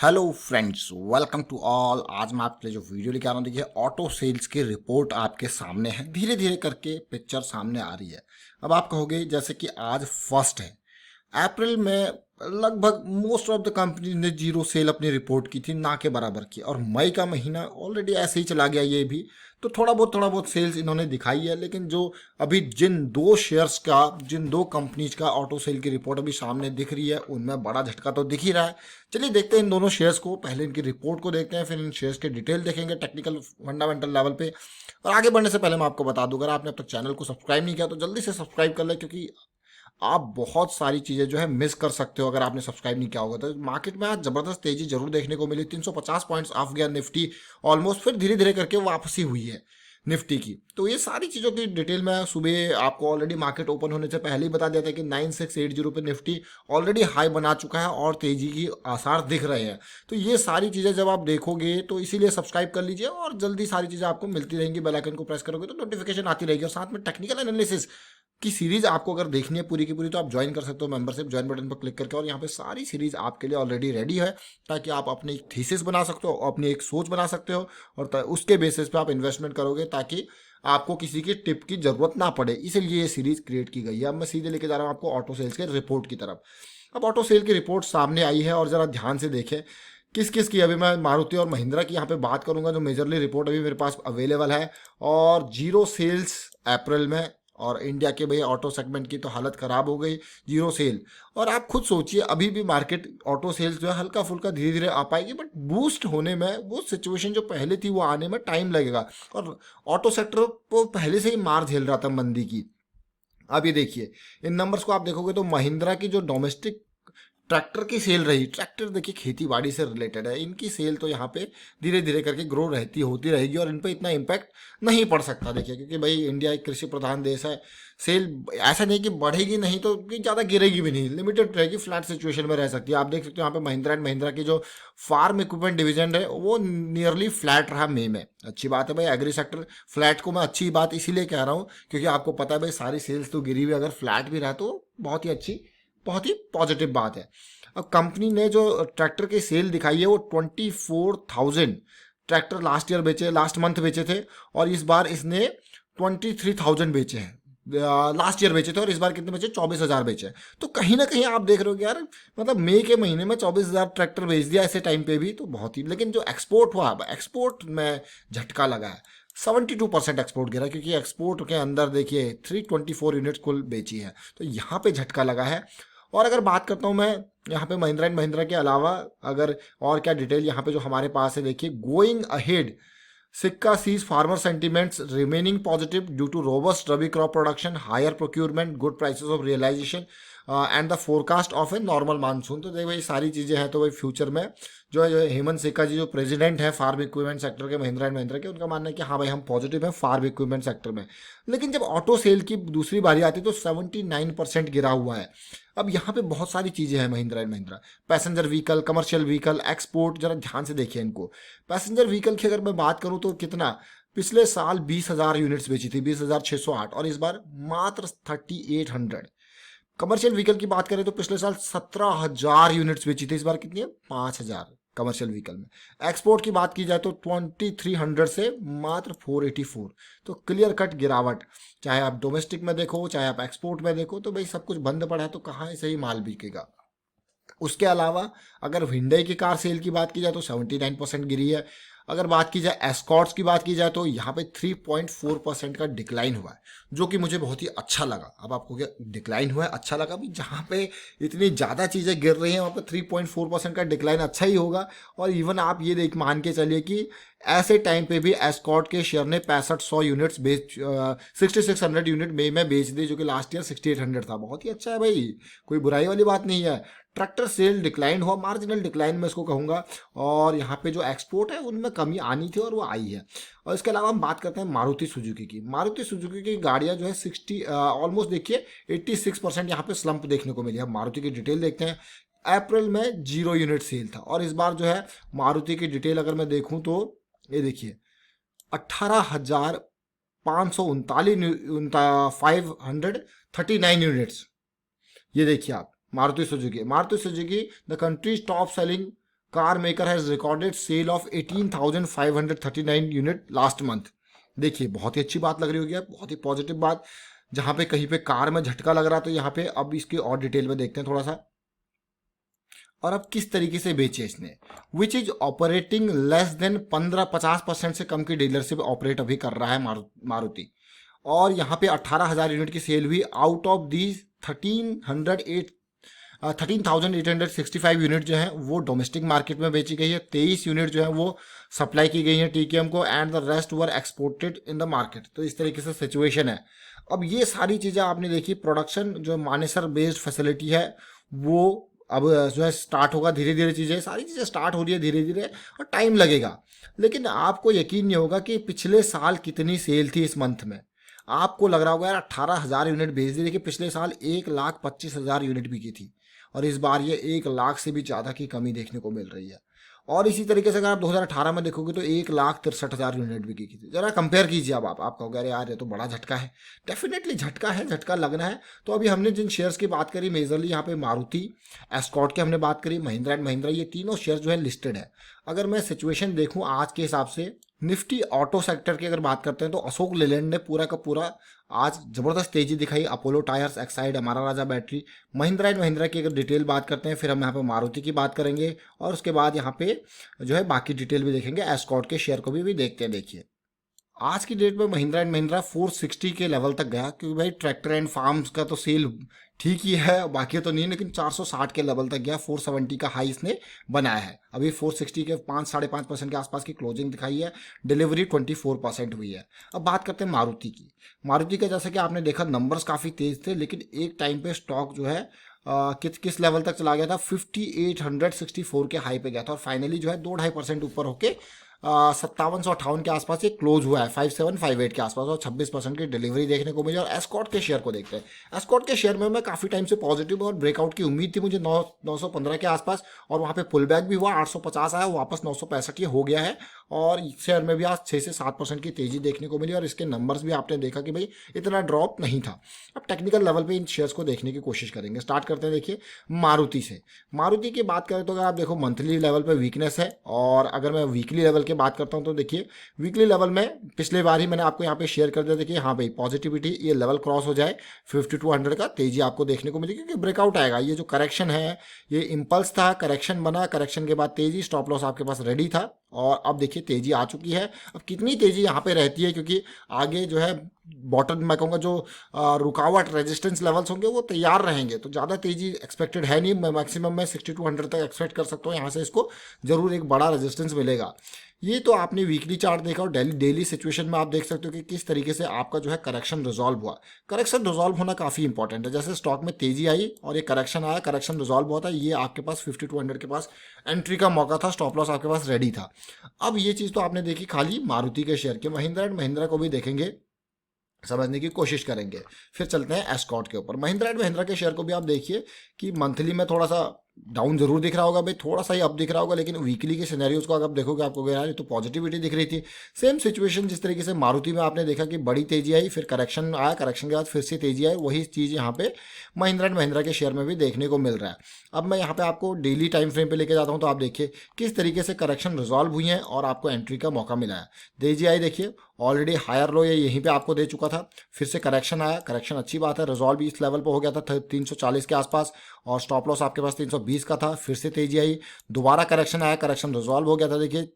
Hello friends, welcome to all. आज मैं आपके लिए जो वीडियो लेके आ रहा हूँ, देखिए ऑटो सेल्स की रिपोर्ट आपके सामने है। धीरे धीरे करके पिक्चर सामने आ रही है। अब आप कहोगे जैसे कि आज फर्स्ट है अप्रैल में, लगभग मोस्ट ऑफ द कंपनी ने जीरो सेल अपनी रिपोर्ट की थी, ना के बराबर की। और मई का महीना ऑलरेडी ऐसे ही चला गया ये भी, तो थोड़ा बहुत सेल्स इन्होंने दिखाई है। लेकिन जो अभी जिन दो कंपनीज का ऑटो सेल की रिपोर्ट अभी सामने दिख रही है, उनमें बड़ा झटका तो दिख ही रहा है। चलिए देखते हैं इन दोनों शेयर्स को, पहले इनकी रिपोर्ट को देखते हैं, फिर इन शेयर्स के डिटेल देखेंगे टेक्निकल फंडामेंटल लेवल पे। और आगे बढ़ने से पहले मैं आपको बता दूं, अगर आपने अब तक चैनल को सब्सक्राइब नहीं किया तो जल्दी से सब्सक्राइब कर ले, क्योंकि आप बहुत सारी चीज़ें जो है मिस कर सकते हो अगर आपने सब्सक्राइब नहीं किया होगा। तो मार्केट में आज ज़बरदस्त तेजी जरूर देखने को मिली, 350 पॉइंट्स ऑफ गया निफ्टी ऑलमोस्ट, फिर धीरे धीरे करके वापसी हुई है निफ्टी की। तो ये सारी चीज़ों की डिटेल में सुबह आपको ऑलरेडी मार्केट ओपन होने से पहले ही बता दिया था कि 9680 पे निफ्टी ऑलरेडी हाई बना चुका है और तेजी की आसार दिख रहे हैं। तो ये सारी चीज़ें जब आप देखोगे तो इसीलिए सब्सक्राइब कर लीजिए, और जल्दी सारी चीज़ें आपको मिलती रहेंगी। बेल आइकन को प्रेस करोगे तो नोटिफिकेशन आती रहेगी, और साथ में टेक्निकल एनालिसिस की सीरीज आपको अगर देखनी है पूरी की पूरी, तो आप ज्वाइन कर सकते हो मेंबरशिप ज्वाइन बटन पर क्लिक करके। और यहाँ पे सारी सीरीज आपके लिए ऑलरेडी रेडी है, ताकि आप अपनी एक थीसिस बना सकते हो, अपनी एक सोच बना सकते हो, और उसके बेसिस पे आप इन्वेस्टमेंट करोगे, ताकि आपको किसी की टिप की जरूरत ना पड़े। इसीलिए ये सीरीज क्रिएट की गई है। अब मैं सीधे लेके जा रहा हूँ आपको ऑटो सेल्स के रिपोर्ट की तरफ। अब ऑटो सेल की रिपोर्ट सामने आई है, और जरा ध्यान से देखें किस किस की। अभी मैं मारुति और महिंद्रा की यहाँ पे बात करूंगा, जो मेजरली रिपोर्ट अभी मेरे पास अवेलेबल है। और जीरो सेल्स अप्रैल में, और इंडिया के भाई ऑटो सेगमेंट की तो हालत खराब हो गई, जीरो सेल। और आप खुद सोचिए, अभी भी मार्केट ऑटो सेल्स जो है हल्का फुल्का धीरे धीरे आ पाएगी, बट बूस्ट होने में, वो सिचुएशन जो पहले थी वो आने में टाइम लगेगा। और ऑटो सेक्टर को पहले से ही मार झेल रहा था मंदी की। अब ये देखिए, इन नंबर्स को आप देखोगे तो महिंद्रा की जो डोमेस्टिक ट्रैक्टर की सेल रही, ट्रैक्टर देखिए खेती बाड़ी से रिलेटेड है, इनकी सेल तो यहाँ पे धीरे धीरे करके ग्रो होती रहेगी, और इन पे इतना इम्पैक्ट नहीं पड़ सकता। देखिए, क्योंकि भाई इंडिया एक कृषि प्रधान देश है। सेल ऐसा नहीं कि बढ़ेगी नहीं तो ज़्यादा गिरेगी भी नहीं, लिमिटेड रहेगी, फ्लैट सिचुएशन में रह सकती है। आप देख सकते हो यहाँ पे महिंद्रा एंड महिंद्रा की जो फार्म इक्विपमेंट डिवीजन है वो नियरली फ्लैट रहा मई में। अच्छी बात है भाई, एग्री सेक्टर फ्लैट को मैं अच्छी बात इसीलिए कह रहा हूँ, क्योंकि आपको पता है भाई सारी सेल्स तो गिरी हुई, अगर फ्लैट भी रहा तो बहुत ही अच्छी, बहुत ही पॉजिटिव बात है। अब कंपनी ने जो ट्रैक्टर की सेल दिखाई है वो 24,000 ट्रैक्टर लास्ट मंथ बेचे थे, और इस बार इसने 23,000 बेचे हैं। लास्ट ईयर बेचे थे, और इस बार कितने बेचे? 24,000 बेचे हैं। तो कहीं ना कहीं आप देख रहे हो कि यार, मतलब मई के महीने में 24,000 ट्रैक्टर बेच दिया ऐसे टाइम पे भी, तो बहुत ही। लेकिन जो एक्सपोर्ट हुआ, एक्सपोर्ट में झटका लगा है। 72% एक्सपोर्ट गिरा, क्योंकि एक्सपोर्ट के अंदर देखिए 324 यूनिट्स कुल बेची है, तो यहाँ पे झटका लगा है। और अगर बात करता हूँ मैं यहाँ पे महिंद्रा एंड महिंद्रा के अलावा, अगर और क्या डिटेल यहाँ पे जो हमारे पास है, देखिए going ahead Sikka sees farmer sentiments remaining positive due to robust rabi crop production, higher procurement, good prices of realization and the forecast of a normal monsoon. तो देखिए भाई सारी चीज़ें हैं। तो भाई फ्यूचर में जो हेमंत सिक्का जी जो प्रेसिडेंट है फार्म इक्विपमेंट सेक्टर के महिंद्रा एंड महिंद्रा के, उनका मानना है कि हाँ भाई हम पॉजिटिव हैं फार्म इक्विपमेंट सेक्टर में। लेकिन जब ऑटो सेल की दूसरी बारी आती है तो 79% गिरा हुआ है। अब यहाँ पे बहुत सारी चीज़ें हैं Mahindra and Mahindra, passenger vehicle, commercial vehicle, export, जरा ध्यान से देखिए इनको। पैसेंजर व्हीकल की अगर मैं बात करूँ तो कितना, पिछले साल 20,000 यूनिट्स बेची थी, 20,608, और इस बार मात्र 3,800। कमर्शियल व्हीकल की बात करें तो पिछले साल 17,000 यूनिट्स बेची थी, इस बार कितनी है? 5,000 कमर्शियल व्हीकल में। एक्सपोर्ट की बात की जाए तो 2,300 से मात्र 484। तो क्लियर कट गिरावट, चाहे आप डोमेस्टिक में देखो चाहे आप एक्सपोर्ट में देखो, तो भाई सब कुछ बंद पड़ा है, तो कहाँ से ही माल बिकेगा। उसके अलावा अगर हुंडई की कार सेल की बात की जाए तो 79% गिरी है। अगर बात की जाए एस्कॉर्ट्स की बात की जाए तो यहाँ पे 3.4% का डिक्लाइन हुआ है, जो कि मुझे बहुत ही अच्छा लगा। अब आपको क्या डिक्लाइन हुआ है अच्छा लगा भी, जहाँ पे इतनी ज़्यादा चीज़ें गिर रही हैं वहाँ पे 3.4% का डिक्लाइन अच्छा ही होगा। और इवन आप ये देख मान के चलिए कि ऐसे टाइम पे भी एस्कॉर्ट के शेयर ने 6500 यूनिट्स 6600 यूनिट मई में बेच दी, जो कि लास्ट ईयर 6800 था। बहुत ही अच्छा है भाई, कोई बुराई वाली बात नहीं है। ट्रैक्टर सेल डिक्लाइन हुआ, मार्जिनल डिक्लाइन मैं इसको कहूँगा। और यहाँ पे जो एक्सपोर्ट है उनमें कमी आनी थी और वो आई है। और इसके अलावा हम बात करते हैं मारुति सुजुकी की। मारुति सुजुकी की गाड़ियाँ जो है 60 ऑलमोस्ट देखिए 86% यहाँ पे स्लम्प देखने को मिली है। मारुति की डिटेल देखते हैं। अप्रैल में 0 यूनिट सेल था, और इस बार जो है मारुति की डिटेल अगर मैं देखूँ तो ये देखिए 18,539 539 यूनिट्स। ये देखिए आप, Maruti Suzuki the country's top selling car maker has recorded sale of 18,539 unit last month. देखिए बहुत ही अच्छी बात लग रही होगी, बहुत ही पॉजिटिव बात। जहां पे कहीं पे कार में झटका लग रहा, तो यहाँ पे अब इसकी और डिटेल में देखते हैं थोड़ा सा। और अब किस तरीके से बेचे इसने, which is operating less than 15-50% से कम की डीलरशिप ऑपरेट अभी कर रहा है मारुति। और यहाँ पे 18,000 यूनिट की सेल हुई। आउट ऑफ दीज 13,865 यूनिट जो है वो डोमेस्टिक मार्केट में बेची गई है। 23 यूनिट जो है वो सप्लाई की गई है टीकेएम को, and the rest were exported in the market. तो इस तरीके से सिचुएशन है। अब ये सारी चीज़ें आपने देखी, प्रोडक्शन जो मानेसर बेस्ड फैसिलिटी है वो अब जो है स्टार्ट होगा धीरे धीरे। चीज़ें सारी चीज़ें स्टार्ट हो रही है धीरे धीरे, और टाइम लगेगा। लेकिन आपको यकीन नहीं होगा कि पिछले साल कितनी सेल थी इस मंथ में। आपको लग रहा होगा यार 18,000 यूनिट बेच दी, देखिए पिछले साल 1,25,000 यूनिट बिकी थी, और इस बार ये 1 लाख से भी ज़्यादा की कमी देखने को मिल रही है। और इसी तरीके से अगर आप 2018 में देखोगे तो 1,63,000 यूनिट बिकी थी। जरा कंपेयर कीजिए। अब आप कहोगे अरे यार ये तो बड़ा झटका है। डेफिनेटली झटका है, झटका लगना है। तो अभी हमने जिन शेयर्स की बात करी, मेजरली यहाँ पे मारुति, एस्कॉर्ट की हमने बात करी, महिंद्रा एंड महिंद्रा, ये तीनों शेयर जो है लिस्टेड है। अगर मैं सिचुएशन देखूँ आज के हिसाब से, निफ्टी ऑटो सेक्टर की अगर बात करते हैं तो अशोक लेलैंड ने पूरा का पूरा आज जबरदस्त तेजी दिखाई। अपोलो टायर्स, एक्साइड, हमारा राजा बैटरी, महिंद्रा एंड महिंद्रा की अगर डिटेल बात करते हैं, फिर हम यहाँ पे मारुति की बात करेंगे, और उसके बाद यहाँ पे जो है बाकी डिटेल भी देखेंगे। एस्कॉर्ट के शेयर को भी देखते हैं। देखिए आज की डेट में महिंद्रा एंड महिंद्रा 460 के लेवल तक गया, क्योंकि भाई ट्रैक्टर एंड फार्म्स का तो सेल ठीक ही है, बाकी तो नहीं, लेकिन 460 के लेवल तक गया। 470 का हाई इसने बनाया है। अभी 460 के 5-5.5% के आसपास की क्लोजिंग दिखाई है। डिलीवरी 24% हुई है। अब बात करते हैं मारुति की। मारुति का जैसे कि आपने देखा नंबर्स काफ़ी तेज थे, लेकिन एक टाइम पे स्टॉक जो है किस लेवल तक चला गया था, 5864 के हाई पे गया था, और फाइनली जो है 2-2.5% ऊपर होके 5758 के आसपास ये क्लोज हुआ है, 5758 के आसपास, और 26% की डिलीवरी देखने को मिली। और एस्कॉर्ट के शेयर को देखते हैं। एस्कॉर्ट के शेयर में मैं काफ़ी टाइम से पॉजिटिव और ब्रेकआउट की उम्मीद थी मुझे 915 के आसपास, और वहाँ पे पुल बैक भी हुआ, 850 आया, वापस 965 ये हो गया है। और शेयर में भी आज 6 से 7% की तेजी देखने को मिली, और इसके नंबर्स भी आपने देखा कि भाई इतना ड्रॉप नहीं था। अब टेक्निकल लेवल पे इन शेयर्स को देखने की कोशिश करेंगे। स्टार्ट करते हैं देखिए मारुति से। मारुति की बात करें तो अगर आप देखो मंथली लेवल पे वीकनेस है, और अगर मैं वीकली लेवल की बात करता हूं तो देखिए वीकली लेवल में पिछले बार ही मैंने आपको यहाँ पे शेयर कर दिया। देखिए हाँ भाई पॉजिटिविटी, ये लेवल क्रॉस हो जाए 5200 का, तेजी आपको देखने को मिलेगी, क्योंकि ब्रेकआउट आएगा। ये जो करेक्शन है ये इम्पल्स था, करेक्शन बना, करेक्शन के बाद तेजी, स्टॉप लॉस आपके पास रेडी था, और अब देखिए तेजी आ चुकी है। अब कितनी तेजी यहाँ पे रहती है, क्योंकि आगे जो है बॉटम मैं कहूँगा जो रुकावट रेजिस्टेंस लेवल्स होंगे वो तैयार रहेंगे, तो ज़्यादा तेजी एक्सपेक्टेड है नहीं। मैक्सिमम मैं 6200 तक एक्सपेक्ट कर सकता हूँ। यहाँ से इसको जरूर एक बड़ा रेजिस्टेंस मिलेगा। ये तो आपने वीकली चार्ट देखा, और डेली सिचुएशन में आप देख सकते हो कि किस तरीके से आपका जो है करेक्शन रिजॉल्व हुआ। करेक्शन रिजॉल्व होना काफ़ी इंपॉर्टेंट है। जैसे स्टॉक में तेजी आई और ये करेक्शन आया, करेक्शन रिजॉल्व हुआ था, ये आपके पास 5200 के पास एंट्री का मौका था, स्टॉप लॉस आपके पास रेडी था। अब ये चीज़ तो आपने देखी खाली मारुति के शेयर के। महिंद्रा एंड महिंद्रा को भी देखेंगे, समझने की कोशिश करेंगे। फिर चलते हैं एस्कॉर्ट के ऊपर। महिंद्रा एंड महिंद्रा के शेयर को भी आप देखिए कि मंथली में थोड़ा सा डाउन जरूर दिख रहा होगा भाई, थोड़ा सा ही अप दिख रहा होगा, लेकिन वीकली के सिनेरियोज को अगर आप देखोगे आपको यार ये तो पॉजिटिविटी दिख रही थी। सेम सिचुएशन जिस तरीके से मारुति में आपने देखा कि बड़ी तेजी आई, फिर करेक्शन आया, करेक्शन के बाद फिर से तेजी आई, वही चीज़ यहाँ पे महिंद्रा एंड महिंद्रा के शेयर में भी देखने को मिल रहा है। अब मैं यहाँ पे आपको डेली टाइम फ्रेम पे लेके जाता हूँ, तो आप देखिए किस तरीके से करेक्शन रिजॉल्व हुई है और आपको एंट्री का मौका मिला है। तेजी आई देखिए, ऑलरेडी हायर लो ये यहीं पे आपको दे चुका था, फिर से करेक्शन आया, करेक्शन अच्छी बात है, रिजॉल्व भी इस लेवल पर हो गया था 340 के आसपास, और स्टॉप लॉस आपके पास 320 का था। फिर से तेजी आई, दोबारा करेक्शन आया, करेक्शन रिजॉल्व हो गया था, देखिए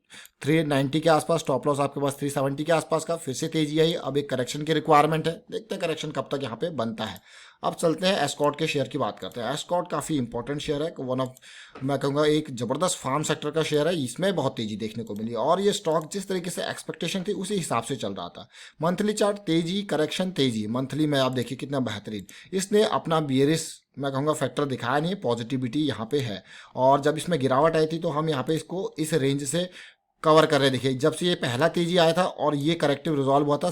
390 के आसपास, स्टॉप लॉस आपके पास 370 के आसपास का। फिर से तेजी आई, अब एक करेक्शन की रिक्वायरमेंट है, देखते हैं करेक्शन कब तक यहाँ पे बनता है। अब चलते हैं एस्कॉर्ट के शेयर की बात करते हैं। एस्कॉर्ट काफ़ी इंपॉर्टेंट शेयर है, वन ऑफ मैं कहूँगा एक ज़बरदस्त फार्म सेक्टर का शेयर है। इसमें बहुत तेजी देखने को मिली, और ये स्टॉक जिस तरीके से एक्सपेक्टेशन थी उसी हिसाब से चल रहा था। मंथली चार्ट तेजी, करेक्शन, तेजी, मंथली में आप देखिए कितना बेहतरीन इसने अपना बियरिश मैं कहूँगा फैक्टर दिखाया नहीं, पॉजिटिविटी यहाँ पे है। और जब इसमें गिरावट आई थी तो हम यहाँ पे इसको इस रेंज से कवर कर रहे। देखिए जब से ये पहला तेजी आया था और ये करेक्टिव रिजॉल्व हुआ था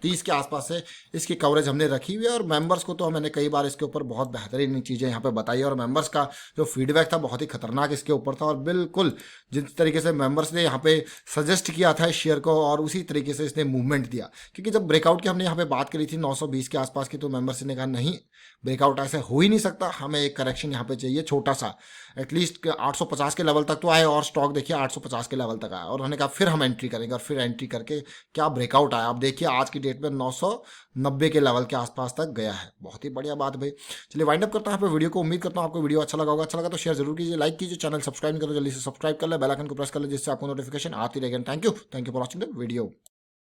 30 के आसपास से इसकी कवरेज हमने रखी हुई है। और मेंबर्स को तो मैंने कई बार इसके ऊपर बहुत बेहतरीन चीज़ें यहाँ पे बताई है, और मेंबर्स का जो फीडबैक था बहुत ही खतरनाक इसके ऊपर था। और बिल्कुल जिस तरीके से मेंबर्स ने यहाँ पे सजेस्ट किया था इस शेयर को, और उसी तरीके से इसने मूवमेंट दिया। क्योंकि जब ब्रेकआउट की हमने यहाँ पे बात करी थी 920 के आसपास की, तो मेंबर्स ने कहा नहीं, ब्रेकआउट ऐसे हो ही नहीं सकता, हमें एक करेक्शन यहाँ पे चाहिए छोटा सा, एटलीस्ट 850 के लेवल तक तो आए। और स्टॉक देखिए 850 के लेवल तक आया, और उन्होंने कहा फिर हम एंट्री करेंगे, और फिर एंट्री करके क्या ब्रेकआउट आया। अब देखिए आज की डेट में 990 के लेवल के आसपास तक गया है। बहुत ही बढ़िया बात भाई। चलिए वाइंड अप करता हूँ यहाँ पे वीडियो को। उम्मीद करता हूँ आपको वीडियो अच्छा लगा होगा। अच्छा लगा तो शेयर जरूर कीजिए, लाइक कीजिए, चैनल सब्सक्राइब करो, जल्दी से सब्सक्राइब कर ले, बेल आइकन को प्रेस कर ले, जिससे आपको नोटिफिकेशन आती रहेगी। Thank you for watching the video.